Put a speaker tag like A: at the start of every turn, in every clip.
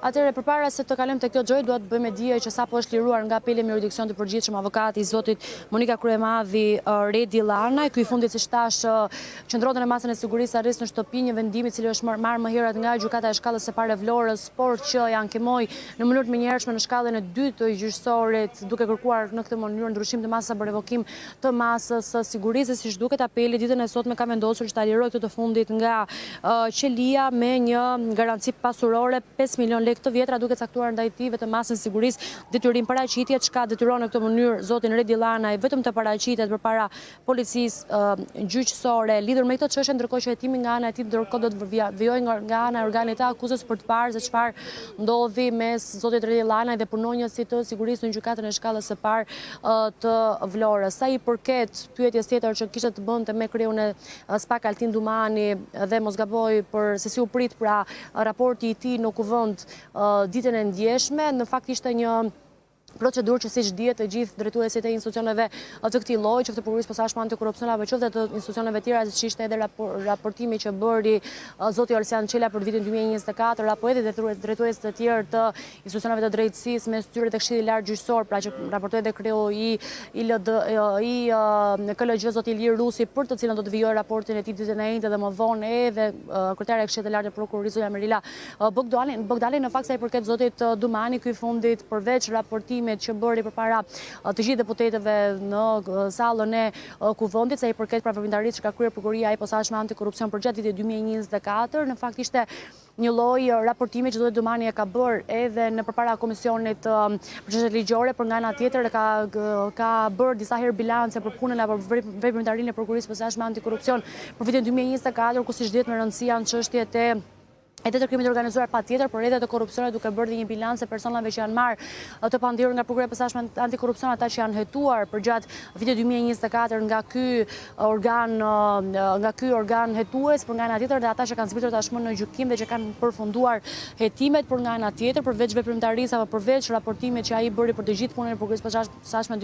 A: Atëherë, përpara se të kalojmë te kjo gjë, dua të bëjmë dije që sapo është liruar nga apeli me jurisdiksion të përgjithshëm avokati i zotit Monika Kryemadhi Redi Llanaj. Ky i fundit, siç thash, qëndronte në masën e sigurisë arrest në shtëpi, një vendim i cili është marrë më herët nga gjykata e shkallës së parë e Vlorës, por që ja ankemoi në mënyrë të menjëhershme në shkallën e dytë të gjyqësorit, duke kërkuar në këtë mënyrë ndryshim të masës për revokim të masës së sigurisë. Siç duket, apeli ditën e sotme ka vendosur që ta lirojë këtë të fundit nga qelia me një garanci pasurore 5 milion lekë të vjetra, duke caktuar ndaj tij vetëm masën e sigurisë detyrim paraqitje, çka detyron në këtë mënyrë zotin Redi Llanaj vetëm të paraqitet përpara policisë gjyqësore lidhur me këtë çështje, ndërkohë që hetimi nga ana e tij ndërkohë do të vijojë nga ana e organit të akuzës për të parë se çfarë ndodhi mes zotit Redi Llanaj dhe punonjësit të sigurisë në gjykatën e shkallës së parë të Vlorës. Sa i përket pyetjes tjetër që kishte të bënte me kriun e SPAK Altin Dumani dhe mos gaboj për se si u prit pra raporti i tij në kuvend ditën e ndjeshme, në fakt ishte një procedurë që siç dihet të gjithë drejtuesit e institucioneve të këtij lloji, qoftë prokurorisë posaçme antikorrupsionale, qoftë të institucioneve tjera, siç ishte edhe raportimi që bëri zoti Olsian Çela për vitin 2024, apo edhe drejtues të tjerë të institucioneve të drejtësisë mes tyre të Këshillit Lart Gjyqësor, pra që raportoi edhe kreu i KLG zoti Ilir Rusi, për të cilën do të vijojë raportin e tij ditën e njëjtë dhe më vonë edhe kryetare e Këshillit të Lartë të prokurorisë zoja Merila Bogdani. Në fakt sa i përket zotit Dumani, ky fundit përveç raportimit që bëri përpara të gjithë deputetëve në sallën e kuvendit, sa i përket veprimtarisë që ka kryer prokuroria e posaçme antikorrupsion për gjatë vitit 2024, në fakt ishte një lloj raportimi që zoti Dumani e ka bërë edhe në përpara komisionit për çështje ligjore, por nga ana tjetër ka bërë disa herë bilance për punën apo veprimtarinë e prokurorisë posaçme antikorrupsion për vitin 2024, ku siç dihet me rëndësi janë çështjet edhe të krimit organizuar patjetër, por edhe të korrupsionit, duke bërë një bilancë personave që janë marrë të pandehur nga prokuroria e posaçme antikorrupsion, ata që janë hetuar për gjatë vitit 2024 nga ky organ hetues, por nga ana tjetër dhe ata që kanë zbritur tashmë në gjykim dhe që kanë përfunduar hetimet, por nga ana tjetër përveç veprimtarisë apo përveç raportimit që ai bëri për të gjithë punën e prokurorisë posaçme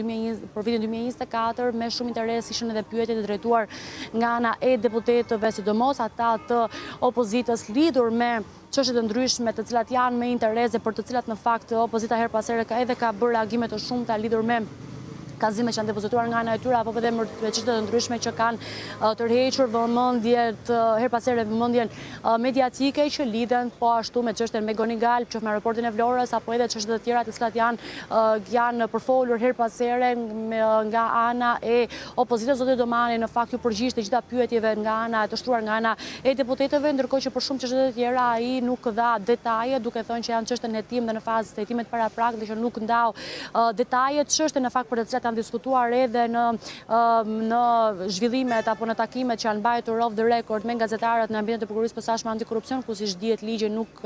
A: për vitin 2024, me shumë interes ishin edhe pyetje të drejtuar nga ana e deputetëve, sidomos ata të opozitës lidhur me çështje të ndryshme të cilat janë me interes dhe për të cilat në fakt opozita her pas here ka bërë reagime të shumta lidhur me kazime që janë depozituar nga ana e tyre, apo edhe me çështje të ndryshme që kanë tërhequr vëmendjet her pas here vëmendjen mediatike që lidhen po ashtu me çështjen me Gonigal, qoftë me aeroportin e Vlorës, apo edhe çështje të tjera të cilat janë përfolur her pas here nga ana e opozitës. Zoti Domani në fakt ju përgjigj të gjitha pyetjeve nga ana e të shtruar nga ana e deputetëve, ndërkohë që për shumë çështje të tjera ai nuk dha detaje, duke thënë që janë çështje në hetim dhe në fazë të hetimit paraprak dhe që nuk ndau detaje, çështje në fakt për të cilat kanë diskutuar edhe në zhvillimet apo në takimet që janë mbajtur off the record me gazetarët në ambientin e prokurorisë posaçme antikorrupsion, ku siç dihet ligji nuk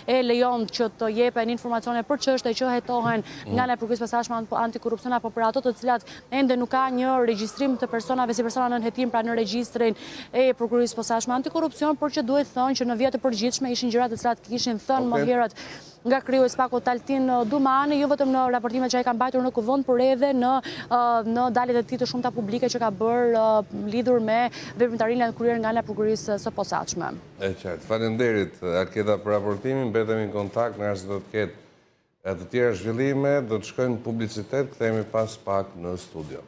A: e lejon që të jepen informacione për çështje që hetohen nga ana e prokurorisë posaçme antikorrupsion apo për ato të cilat ende nuk ka një regjistrim të personave si persona nën hetim pra në regjistrin e prokurorisë posaçme antikorrupsion, por që duhet thënë që në vijat e përgjithshme ishin gjëra të cilat kishin thënë më herët nga kreu i SPAK-ut Altin Dumani, jo vetëm në raportimet që ai ka mbajtur në kuvend, por edhe në daljet e tij të shumta publike që ka bërë lidhur me veprimtarinë e kryer nga ana e prokurorisë së posaçme.
B: E qartë. Faleminderit Arkeda për raportimin, mbetemi në kontakt nga se do të ketë të tjera zhvillime, do të shkojnë në publicitet, kthehemi pas pak në studio.